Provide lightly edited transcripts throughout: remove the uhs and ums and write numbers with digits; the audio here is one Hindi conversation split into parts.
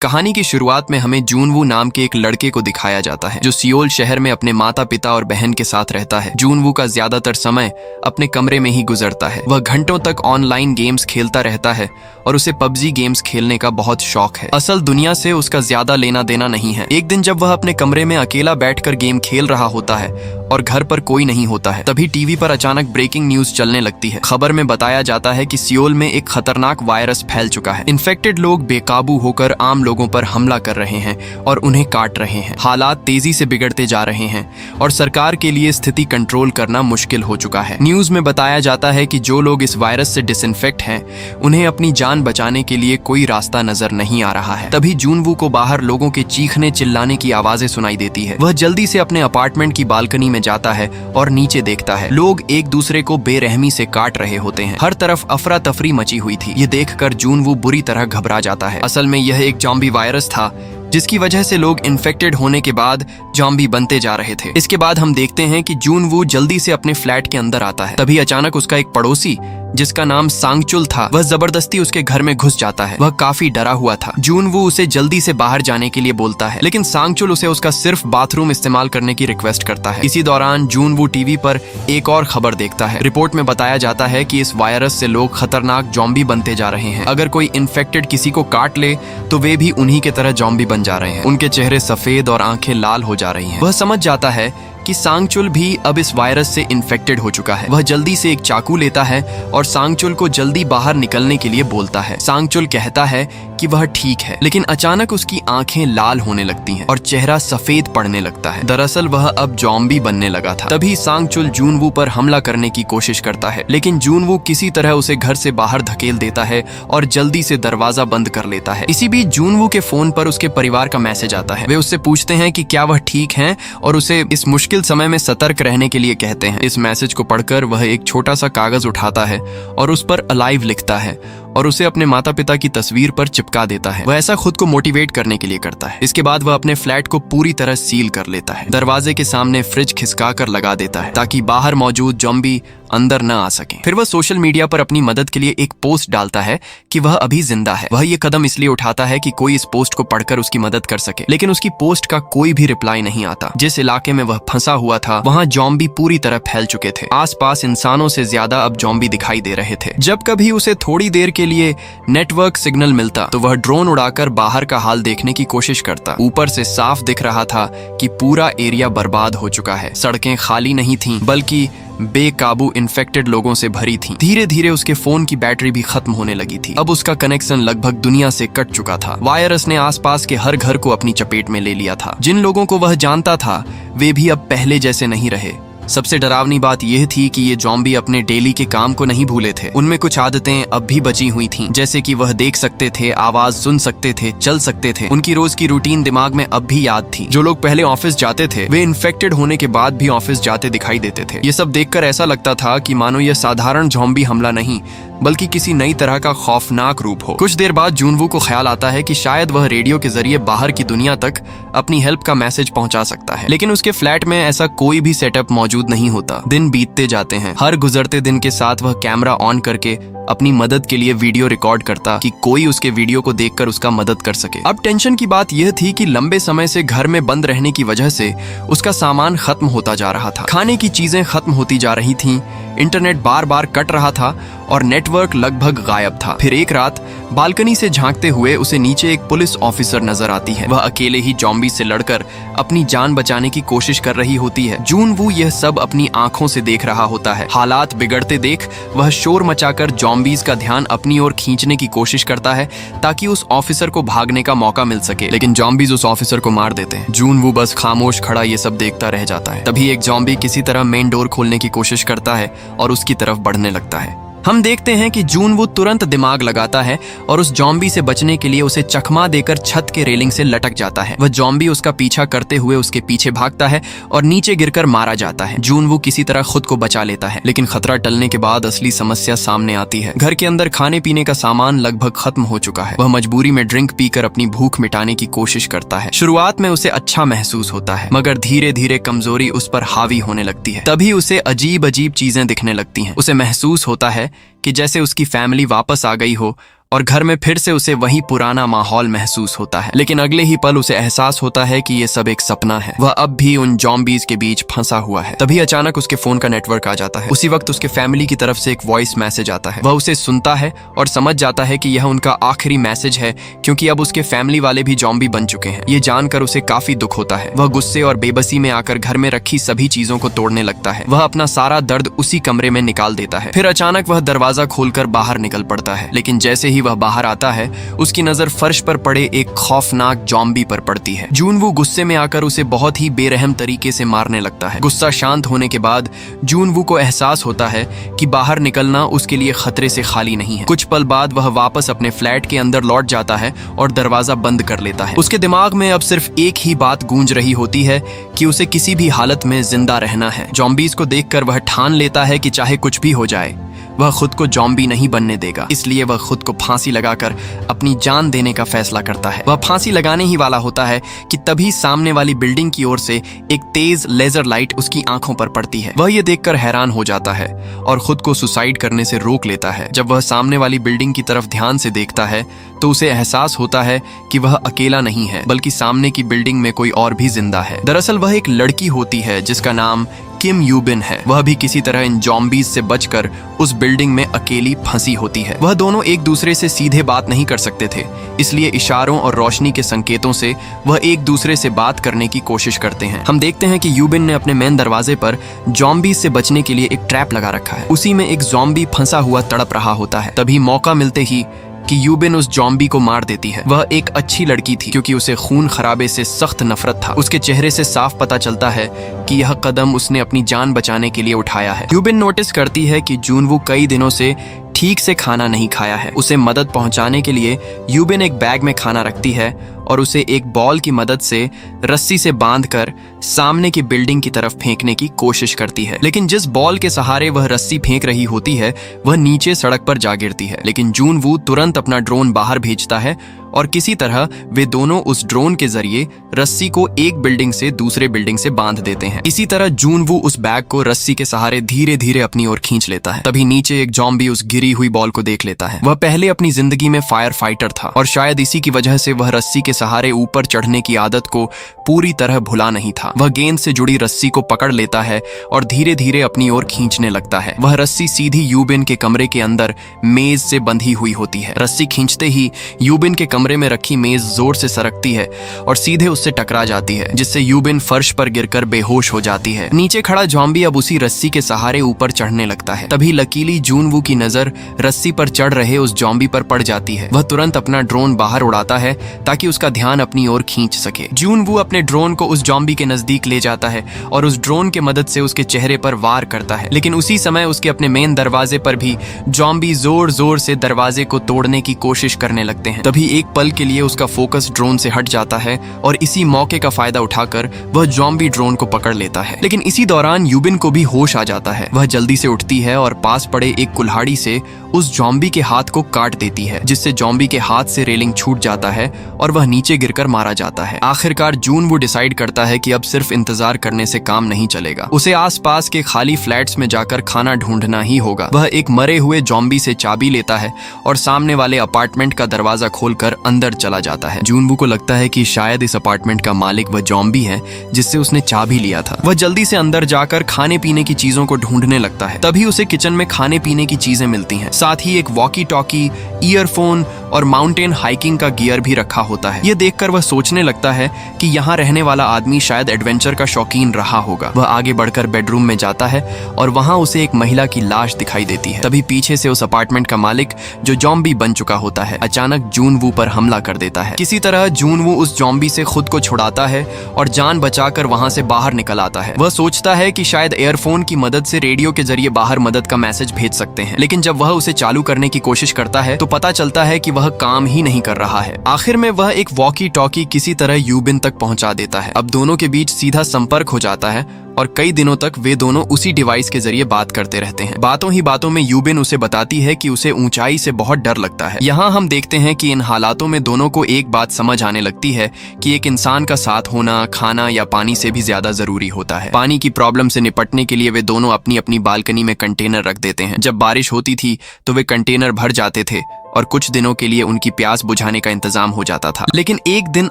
कहानी की शुरुआत में हमें जूनवू नाम के एक लड़के को दिखाया जाता है जो सियोल शहर में अपने माता पिता और बहन के साथ रहता है। जूनवू का ज्यादातर समय अपने कमरे में ही गुजरता है। वह घंटों तक ऑनलाइन गेम्स खेलता रहता है और उसे पबजी गेम्स खेलने का बहुत शौक है। असल दुनिया से उसका ज्यादा लेना देना नहीं है। एक दिन जब वह अपने कमरे में अकेला बैठकर गेम खेल रहा होता है और घर पर कोई नहीं होता है, तभी टीवी पर अचानक ब्रेकिंग न्यूज चलने लगती है। खबर में बताया जाता है कि सियोल में एक खतरनाक वायरस फैल चुका है। इन्फेक्टेड लोग बेकाबू होकर आम लोगों पर हमला कर रहे हैं और उन्हें काट रहे हैं। हालात तेजी से बिगड़ते जा रहे हैं और सरकार के लिए स्थिति कंट्रोल करना मुश्किल हो चुका है। न्यूज में बताया जाता है कि जो लोग इस वायरस से डिसइंफेक्ट हैं, उन्हें अपनी जान बचाने के लिए कोई रास्ता नजर नहीं आ रहा है। तभी जूनवू को बाहर लोगों के चीखने चिल्लाने की आवाजें सुनाई देती है। वह जल्दी से अपने अपार्टमेंट की बालकनी में जाता है और नीचे देखता है। लोग एक दूसरे को बेरहमी से काट रहे होते हैं। हर तरफ अफरा तफरी मची हुई थी। ये देखकर जूनवू बुरी तरह घबरा जाता है। असल में यह एक ज़ॉम्बी वायरस था जिसकी वजह से लोग इन्फेक्टेड होने के बाद ज़ॉम्बी बनते जा रहे थे। इसके बाद हम देखते हैं कि जूनवू जल्दी से अपने फ्लैट के अंदर आता है। तभी अचानक उसका एक पड़ोसी जिसका नाम सांगचुल था, वह जबरदस्ती उसके घर में घुस जाता है। वह काफी डरा हुआ था। जूनवू उसे जल्दी से बाहर जाने के लिए बोलता है, लेकिन सांगचुल उसे उसका सिर्फ बाथरूम इस्तेमाल करने की रिक्वेस्ट करता है। इसी दौरान जूनवू टीवी पर एक और खबर देखता है। रिपोर्ट में बताया जाता है कि इस वायरस से लोग खतरनाक ज़ॉम्बी बनते जा रहे हैं। अगर कोई इन्फेक्टेड किसी को काट ले तो वे भी उन्हीं के तरह ज़ॉम्बी बन जा रहे हैं। उनके चेहरे सफेद और आंखें लाल हो जा रही हैं। वह समझ जाता है कि सांगचुल भी अब इस वायरस से इन्फेक्टेड हो चुका है। वह जल्दी से एक चाकू लेता है और सांगचुल को जल्दी बाहर निकलने के लिए बोलता है। सांगचुल कहता है कि वह ठीक है, लेकिन अचानक उसकी आंखें लाल होने लगती हैं और चेहरा सफेद पड़ने लगता है। दरअसल वह अब ज़ॉम्बी बनने लगा था। तभी सांगचुल जूनवू पर हमला करने की कोशिश करता है, लेकिन जूनवू किसी तरह उसे घर से बाहर धकेल देता है और जल्दी से दरवाजा बंद कर लेता है। इसी बीच जूनवू के फोन पर उसके परिवार का मैसेज आता है। वे उससे पूछते हैं कि क्या वह ठीक है और उसे इस मुश्किल समय में सतर्क रहने के लिए कहते हैं। इस मैसेज को पढ़कर वह एक छोटा सा कागज उठाता है और उस पर अलाइव लिखता है और उसे अपने माता पिता की तस्वीर पर चिपका देता है। वह ऐसा खुद को मोटिवेट करने के लिए करता है। इसके बाद वह अपने फ्लैट को पूरी तरह सील कर लेता है। दरवाजे के सामने फ्रिज खिसका कर लगा देता है ताकि बाहर मौजूद ज़ॉम्बी अंदर न आ सके। फिर वह सोशल मीडिया पर अपनी मदद के लिए एक पोस्ट डालता है कि वह अभी जिंदा है। वह ये कदम इसलिए उठाता है कि कोई इस पोस्ट को पढ़कर उसकी मदद कर सके, लेकिन उसकी पोस्ट का कोई भी रिप्लाई नहीं आता। जिस इलाके में वह फंसा हुआ था वहाँ ज़ॉम्बी पूरी तरह फैल चुके थे। आसपास इंसानों से ज्यादा अब ज़ॉम्बी दिखाई दे रहे थे। जब कभी उसे थोड़ी देर के लिए नेटवर्क सिग्नल मिलता तो वह ड्रोन उड़ाकर बाहर का हाल देखने की कोशिश करता। ऊपर से साफ दिख रहा था कि पूरा एरिया बर्बाद हो चुका है। सड़कें खाली नहीं थीं, बल्कि बेकाबू इन्फेक्टेड लोगों से भरी थीं। धीरे धीरे उसके फोन की बैटरी भी खत्म होने लगी थी। अब उसका कनेक्शन लगभग दुनिया से कट चुका था। वायरस ने आसपास के हर घर को अपनी चपेट में ले लिया था। जिन लोगों को वह जानता था वे भी अब पहले जैसे नहीं रहे। सबसे डरावनी बात यह थी कि ये ज़ॉम्बी अपने डेली के काम को नहीं भूले थे। उनमें कुछ आदतें अब भी बची हुई थीं, जैसे कि वह देख सकते थे, आवाज सुन सकते थे, चल सकते थे। उनकी रोज की रूटीन दिमाग में अब भी याद थी। जो लोग पहले ऑफिस जाते थे वे इन्फेक्टेड होने के बाद भी ऑफिस जाते दिखाई देते थे। ये सब देखकर ऐसा लगता था कि मानो यह साधारण ज़ॉम्बी हमला नहीं बल्कि किसी नई तरह का खौफनाक रूप हो। कुछ देर बाद जूनवू को ख्याल आता है कि शायद वह रेडियो के जरिए बाहर की दुनिया तक अपनी हेल्प का मैसेज पहुंचा सकता है, लेकिन उसके फ्लैट में ऐसा कोई भी सेटअप मौजूद नहीं होता। दिन बीतते जाते हैं। हर गुजरते दिन के साथ वह कैमरा ऑन करके अपनी मदद के लिए वीडियो रिकॉर्ड करता कि कोई उसके वीडियो को देखकर उसका मदद कर सके। अब टेंशन की बात यह थी कि लंबे समय से घर में बंद रहने की वजह से उसका सामान खत्म होता जा रहा था। खाने की चीजें खत्म होती जा रही थीं, इंटरनेट बार बार कट रहा था और नेटवर्क लगभग गायब था। फिर एक रात बालकनी से झांकते हुए उसे नीचे एक पुलिस ऑफिसर नजर आती है। वह अकेले ही ज़ॉम्बी से लड़कर अपनी जान बचाने की कोशिश कर रही होती है। जूनवू यह सब अपनी आंखों से देख रहा होता है। हालात बिगड़ते देख वह शोर मचाकर ज़ॉम्बीज का ध्यान अपनी ओर खींचने की कोशिश करता है ताकि उस ऑफिसर को भागने का मौका मिल सके, लेकिन ज़ॉम्बीज उस ऑफिसर को मार देते हैं। जूनवू बस खामोश खड़ा ये सब देखता रह जाता है। तभी एक ज़ॉम्बी किसी तरह मेन डोर खोलने की कोशिश करता है और उसकी तरफ बढ़ने लगता है। हम देखते हैं कि जूनवू तुरंत दिमाग लगाता है और उस ज़ॉम्बी से बचने के लिए उसे चकमा देकर छत के रेलिंग से लटक जाता है। वह ज़ॉम्बी उसका पीछा करते हुए उसके पीछे भागता है और नीचे गिरकर मारा जाता है। जूनवू किसी तरह खुद को बचा लेता है, लेकिन खतरा टलने के बाद असली समस्या सामने आती है। घर के अंदर खाने पीने का सामान लगभग खत्म हो चुका है। वह मजबूरी में ड्रिंक पीकर अपनी भूख मिटाने की कोशिश करता है। शुरुआत में उसे अच्छा महसूस होता है, मगर धीरे धीरे कमजोरी उस पर हावी होने लगती है। तभी उसे अजीब अजीब चीजें दिखने लगती हैं। उसे महसूस होता है कि जैसे उसकी फैमिली वापस आ गई हो और घर में फिर से उसे वही पुराना माहौल महसूस होता है। लेकिन अगले ही पल उसे एहसास होता है कि ये सब एक सपना है। वह अब भी उन ज़ॉम्बीज़ के बीच फंसा हुआ है। तभी अचानक उसके फोन का नेटवर्क आ जाता है। उसी वक्त उसके फैमिली की तरफ से एक वॉइस मैसेज आता है। वह उसे सुनता है और समझ जाता है कि यह उनका आखिरी मैसेज है, क्योंकि अब उसके फैमिली वाले भी ज़ॉम्बी बन चुके हैं। ये जानकर उसे काफी दुख होता है। वह गुस्से और बेबसी में आकर घर में रखी सभी चीजों को तोड़ने लगता है। वह अपना सारा दर्द उसी कमरे में निकाल देता है। फिर अचानक वह दरवाजा खोलकर बाहर निकल पड़ता है। लेकिन जैसे ही वह बाहर आता है, उसकी नजर फर्श पर पड़े एक खौफनाक ज़ॉम्बी पर पड़ती है। जूनवू गुस्से में आकर उसे बहुत ही बेरहम तरीके से मारने लगता है। गुस्सा शांत होने के बाद जूनवू को एहसास होता है कि बाहर निकलना उसके लिए खतरे से खाली नहीं है। कुछ पल बाद वह वापस अपने फ्लैट के अंदर लौट जाता है और दरवाजा बंद कर लेता है। उसके दिमाग में अब सिर्फ एक ही बात गूंज रही होती है कि उसे किसी भी हालत में जिंदा रहना है। ज़ॉम्बीज़ को देखकर वह ठान लेता है कि चाहे कुछ भी हो जाए, वह खुद को ज़ॉम्बी नहीं बनने देगा। इसलिए वह खुद को फांसी लगाकर अपनी जान देने का फैसला करता है। वह फांसी लगाने ही वाला होता है कि तभी सामने वाली बिल्डिंग की ओर से एक तेज लेजर लाइट उसकी आंखों पर पड़ती है। वह ये देखकर हैरान हो जाता है और खुद को सुसाइड करने से रोक लेता है। जब वह सामने वाली बिल्डिंग की तरफ ध्यान से देखता है तो उसे एहसास होता है कि वह अकेला नहीं है, बल्कि सामने की बिल्डिंग में कोई और भी जिंदा है। दरअसल वह एक लड़की होती है जिसका नाम किम यूबिन है। वह भी किसी तरह इन ज़ॉम्बीज़ से बचकर उस बिल्डिंग में अकेली फंसी होती है। वह दोनों एक दूसरे से सीधे बात नहीं कर सकते थे, इसलिए इशारों और रोशनी के संकेतों से वह एक दूसरे से बात करने की कोशिश करते हैं। हम देखते हैं कि यूबिन ने अपने मेन दरवाजे पर ज़ॉम्बीज़ से बचने के लिए एक ट्रैप लगा रखा है। उसी में एक ज़ॉम्बी फंसा हुआ तड़प रहा होता है। तभी मौका मिलते ही कि यूबिन उस ज़ॉम्बी को मार देती है। वह एक अच्छी लड़की थी, क्योंकि उसे खून खराबे से सख्त नफरत था। उसके चेहरे से साफ पता चलता है कि यह कदम उसने अपनी जान बचाने के लिए उठाया है। यूबिन नोटिस करती है कि जूनवू कई दिनों से ठीक से खाना नहीं खाया है। उसे मदद पहुंचाने के लिए यूबिन एक बैग में खाना रखती है और उसे एक बॉल की मदद से रस्सी से बांधकर सामने की बिल्डिंग की तरफ फेंकने की कोशिश करती है। लेकिन जिस बॉल के सहारे वह रस्सी फेंक रही होती है, वह नीचे सड़क पर जा गिरती है। लेकिन जूनवू तुरंत अपना ड्रोन बाहर भेजता है और किसी तरह वे दोनों उस ड्रोन के जरिए रस्सी को एक बिल्डिंग से दूसरे बिल्डिंग से बांध देते हैं। इसी तरह जूनवू उस बैग को रस्सी के सहारे धीरे धीरे अपनी ओर खींच लेता है। तभी नीचे एक ज़ॉम्बी उस गिरी हुई बॉल को देख लेता है। वह पहले अपनी जिंदगी में फायर फाइटर था और शायद इसी की वजह से वह रस्सी के सहारे ऊपर चढ़ने की आदत को पूरी तरह भुला नहीं था। वह गेंद से जुड़ी रस्सी को पकड़ लेता है और धीरे धीरे अपनी ओर खींचने लगता है। वह रस्सी सीधी यूबिन के कमरे के अंदर मेज से बंधी हुई होती है। रस्सी खींचते ही यूबिन के कमरे में रखी मेज जोर से सरकती है और सीधे उससे टकरा जाती है, जिससे यूबिन फर्श पर गिरकर बेहोश हो जाती है। नीचे खड़ा ज़ॉम्बी अब उसी रस्सी के सहारे ऊपर चढ़ने लगता है। तभी लकीली जूनवू की नजर रस्सी पर चढ़ रहे उस ज़ॉम्बी पर पड़ जाती है। वह तुरंत अपना ड्रोन बाहर उड़ाता है ताकि उसका ध्यान अपनी ओर खींच सके। जूनवू अपने ड्रोन को उस ज़ॉम्बी के नजदीक ले जाता है और उस ड्रोन के मदद से उसके चेहरे पर वार करता है। लेकिन उसी समय उसके अपने मेन दरवाजे पर भी ज़ॉम्बी जोर जोर से दरवाजे को तोड़ने की कोशिश करने लगते हैं। तभी एक पल के लिए उसका फोकस ड्रोन से हट जाता है और इसी मौके का फायदा उठाकर वह ज़ॉम्बी ड्रोन को पकड़ लेता है। लेकिन इसी दौरान यूबिन को भी होश आ जाता है। वह जल्दी से उठती है और पास पड़े एक कुल्हाड़ी से उस ज़ॉम्बी के हाथ को काट देती है, जिससे ज़ॉम्बी के हाथ से रेलिंग छूट जाता है और वह नीचे गिरकर मारा जाता है। आखिरकार जूनवू डिसाइड करता है कि अब सिर्फ इंतजार करने से काम नहीं चलेगा। उसे आसपास के खाली फ्लैट्स में जाकर खाना ढूंढना ही होगा। वह एक मरे हुए ज़ॉम्बी से चाबी लेता है और सामने वाले अपार्टमेंट का दरवाजा खोलकर अंदर चला जाता है। जूनवू को लगता है कि शायद इस अपार्टमेंट का मालिक वह ज़ॉम्बी है जिससे उसने चाबी लिया था। वह जल्दी से अंदर जाकर खाने पीने की चीजों को ढूंढने लगता है। तभी उसे किचन में खाने पीने की चीजें मिलती हैं। साथ ही एक वॉकी टॉकी, ईयरफोन और माउंटेन हाइकिंग का गियर भी रखा होता है। ये देखकर वह सोचने लगता है कि यहाँ रहने वाला आदमी शायद एडवेंचर का शौकीन रहा होगा। वह आगे बढ़कर बेडरूम में जाता है और वहाँ उसे एक महिला की लाश दिखाई देती है। तभी पीछे से उस अपार्टमेंट का मालिक, जो ज़ॉम्बी बन चुका होता है, अचानक जूनवू पर हमला कर देता है। किसी तरह जूनवू उस ज़ॉम्बी से खुद को छुड़ाता है और जान बचाकर वहाँ से बाहर निकल आता है। वह सोचता है कि शायद एयरफोन की मदद से रेडियो के जरिए बाहर मदद का मैसेज भेज सकते हैं, लेकिन जब वह उसे चालू करने की कोशिश करता है तो पता चलता है कि वह काम ही नहीं कर रहा है। आखिर में वह एक वॉकी टॉकी किसी तरह यूबिन तक पहुंचा देता है। अब दोनों के बीच सीधा संपर्क हो जाता है और कई दिनों तक वे दोनों उसी डिवाइस के जरिए बात करते रहते हैं। बातों ही बातों में यूबिन उसे बताती है कि उसे ऊंचाई से बहुत डर लगता है। यहाँ हम देखते हैं कि इन हालातों में दोनों को एक बात समझ आने लगती है कि एक इंसान का साथ होना खाना या पानी से भी ज्यादा जरूरी होता है। पानी की प्रॉब्लम से निपटने के लिए वे दोनों अपनी अपनी बालकनी में कंटेनर रख देते हैं। जब बारिश होती थी तो वे कंटेनर भर जाते थे और कुछ दिनों के लिए उनकी प्यास बुझाने का इंतजाम हो जाता था। लेकिन एक दिन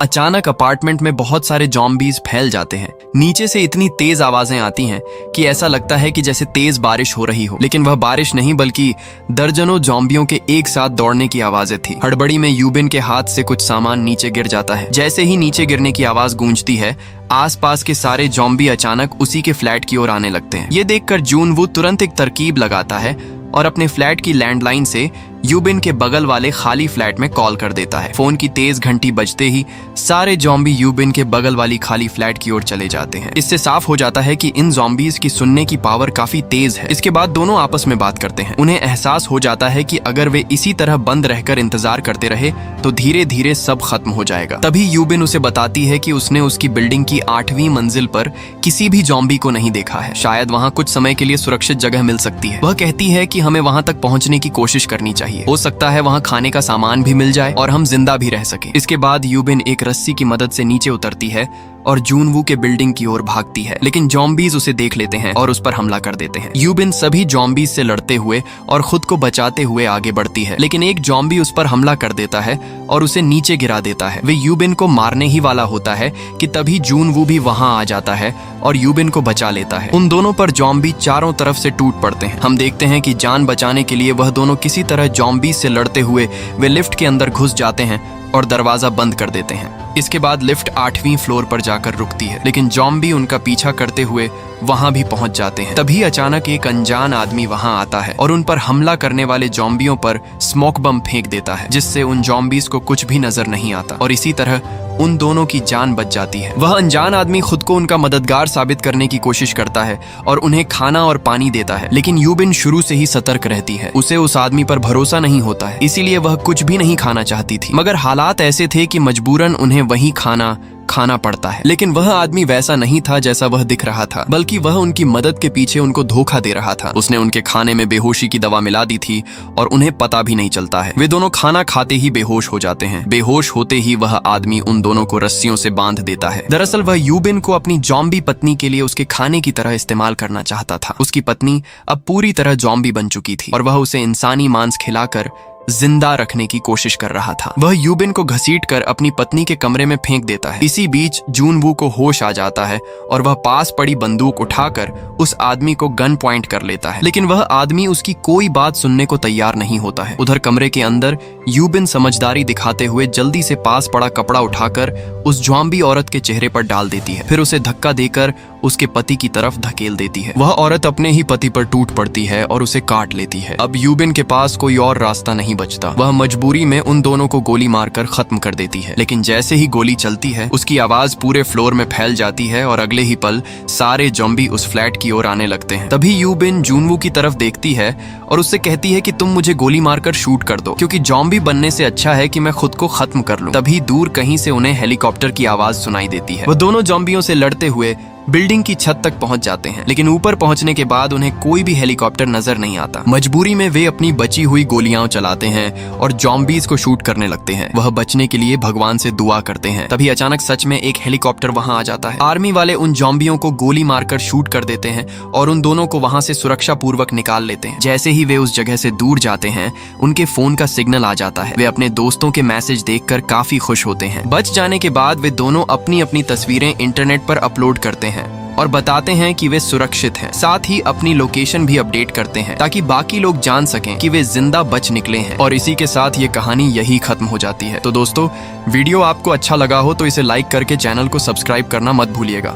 अचानक अपार्टमेंट में बहुत सारे ज़ॉम्बीज फैल जाते हैं। नीचे से इतनी तेज आवाजें आती हैं कि ऐसा लगता है कि जैसे तेज बारिश हो रही हो, लेकिन वह बारिश नहीं बल्कि दर्जनों ज़ॉम्बियों के एक साथ दौड़ने की आवाजें थी। हड़बड़ी में यूबिन के हाथ से कुछ सामान नीचे गिर जाता है। जैसे ही नीचे गिरने की आवाज गूंजती है, आसपास के सारे ज़ॉम्बी अचानक उसी के फ्लैट की ओर आने लगते हैं। ये देखकर जूनवू तुरंत एक तरकीब लगाता है और अपने फ्लैट की लैंडलाइन से यूबिन के बगल वाले खाली फ्लैट में कॉल कर देता है। फोन की तेज घंटी बजते ही सारे ज़ॉम्बी यूबिन के बगल वाली खाली फ्लैट की ओर चले जाते हैं। इससे साफ हो जाता है कि इन ज़ॉम्बीज की सुनने की पावर काफी तेज है। इसके बाद दोनों आपस में बात करते हैं। उन्हें एहसास हो जाता है कि अगर वे इसी तरह बंद रहकर इंतजार करते रहे तो धीरे धीरे सब खत्म हो जाएगा। तभी यूबिन उसे बताती है कि उसने उसकी बिल्डिंग की 8वीं मंजिल पर किसी भी ज़ॉम्बी को नहीं देखा है। शायद वहाँ कुछ समय के लिए सुरक्षित जगह मिल सकती है। वह कहती है कि हमें वहाँ तक पहुँचने की कोशिश करनी चाहिए। हो सकता है वहाँ खाने का सामान भी मिल जाए और हम जिंदा भी रह सकें। इसके बाद यूबिन एक रस्सी की मदद से नीचे उतरती है और जूनवू के बिल्डिंग की ओर भागती है, लेकिन ज़ॉम्बीज उसे देख लेते हैं और उस पर हमला कर देते हैं। यूबिन सभी ज़ॉम्बीज से लड़ते हुए और खुद को बचाते हुए आगे बढ़ती है, लेकिन एक ज़ॉम्बी उस पर हमला कर देता है और उसे नीचे गिरा देता है। वे यूबिन को मारने ही वाला होता है कि तभी जूनवू भी वहां आ जाता है और यूबिन को बचा लेता है। उन दोनों पर ज़ॉम्बी चारों तरफ से टूट पड़ते हैं। हम देखते हैं कि जान बचाने के लिए वह दोनों किसी तरह ज़ॉम्बीज से लड़ते हुए वे लिफ्ट के अंदर घुस जाते हैं और दरवाजा बंद कर देते हैं। इसके बाद लिफ्ट 8वीं फ्लोर पर जाकर रुकती है, लेकिन ज़ॉम्बी उनका पीछा करते हुए वहां भी पहुंच जाते हैं। तभी अचानक एक अनजान आदमी वहां आता है और उन पर हमला करने वाले ज़ॉम्बियों पर स्मोक बम फेंक देता है, जिससे उन ज़ॉम्बीज को कुछ भी नजर नहीं आता और इसी तरह उन दोनों की जान बच जाती है। वह अनजान आदमी खुद को उनका मददगार साबित करने की कोशिश करता है और उन्हें खाना और पानी देता है, लेकिन यूबिन शुरू से ही सतर्क रहती है। उसे उस आदमी पर भरोसा नहीं होता है, इसीलिए वह कुछ भी नहीं खाना चाहती थी, मगर हालात ऐसे थे कि मजबूरन उन्हें वही खाना पड़ता है। लेकिन वह आदमी वैसा नहीं था जैसा वह दिख रहा था, बल्कि वह उनकी मदद के पीछे उनको धोखा दे रहा था। उसने उनके खाने में बेहोशी की दवा मिला दी थी और उन्हें पता भी नहीं चलता है। वे दोनों खाना खाते ही बेहोश हो जाते हैं। बेहोश होते ही वह आदमी उन दोनों को रस्सियों से बांध देता है। दरअसल वह यूबिन को अपनी ज़ॉम्बी पत्नी के लिए उसके खाने की तरह इस्तेमाल करना चाहता था। उसकी पत्नी अब पूरी तरह ज़ॉम्बी बन चुकी थी और वह उसे इंसानी मांस खिलाकर जिंदा रखने की कोशिश कर रहा था। वह यूबिन को घसीटकर अपनी पत्नी के कमरे में फेंक देता है। इसी बीच जूनवू को होश आ जाता है और वह पास पड़ी बंदूक उठाकर उस आदमी को गन पॉइंट कर लेता है, लेकिन वह आदमी उसकी कोई बात सुनने को तैयार नहीं होता है। उधर कमरे के अंदर यूबिन समझदारी दिखाते हुए जल्दी से पास पड़ा कपड़ा उठाकर उस ज़ॉम्बी औरत के चेहरे पर डाल देती है, फिर उसे धक्का देकर उसके पति की तरफ धकेल देती है। वह औरत अपने ही पति पर टूट पड़ती है और उसे काट लेती है। अब यूबिन के पास कोई और रास्ता नहीं बचता। वह मजबूरी में उन दोनों को गोली मारकर खत्म कर देती है, लेकिन जैसे ही गोली चलती है उसकी आवाज पूरे फ्लोर में फैल जाती है और अगले ही पल सारे ज़ॉम्बी उस फ्लैट की ओर आने लगते हैं। तभी यूबिन जूनवू की तरफ देखती है और उससे कहती है कि तुम मुझे गोली मारकर शूट कर दो, क्योंकि ज़ॉम्बी बनने से अच्छा है कि मैं खुद को खत्म कर लूं। तभी दूर कहीं से उन्हें हेलीकॉप्टर की आवाज सुनाई देती है। वह दोनों ज़ॉम्बियों से लड़ते हुए बिल्डिंग की छत तक पहुंच जाते हैं, लेकिन ऊपर पहुंचने के बाद उन्हें कोई भी हेलीकॉप्टर नजर नहीं आता। मजबूरी में वे अपनी बची हुई गोलियां चलाते हैं और ज़ॉम्बीज को शूट करने लगते हैं। वह बचने के लिए भगवान से दुआ करते हैं। तभी अचानक सच में एक हेलीकॉप्टर वहां आ जाता है। आर्मी वाले उन ज़ॉम्बियों को गोली मारकर शूट कर देते हैं और उन दोनों को वहां से सुरक्षा पूर्वक निकाल लेते हैं। जैसे ही वे उस जगह से दूर जाते हैं उनके फोन का सिग्नल आ जाता है। वे अपने दोस्तों के मैसेज देखकर काफी खुश होते हैं। बच जाने के बाद वे दोनों अपनी अपनी तस्वीरें इंटरनेट पर अपलोड करते हैं और बताते हैं कि वे सुरक्षित हैं। साथ ही अपनी लोकेशन भी अपडेट करते हैं ताकि बाकी लोग जान सकें कि वे जिंदा बच निकले हैं। और इसी के साथ ये कहानी यही खत्म हो जाती है। तो दोस्तों, वीडियो आपको अच्छा लगा हो तो इसे लाइक करके चैनल को सब्सक्राइब करना मत भूलिएगा।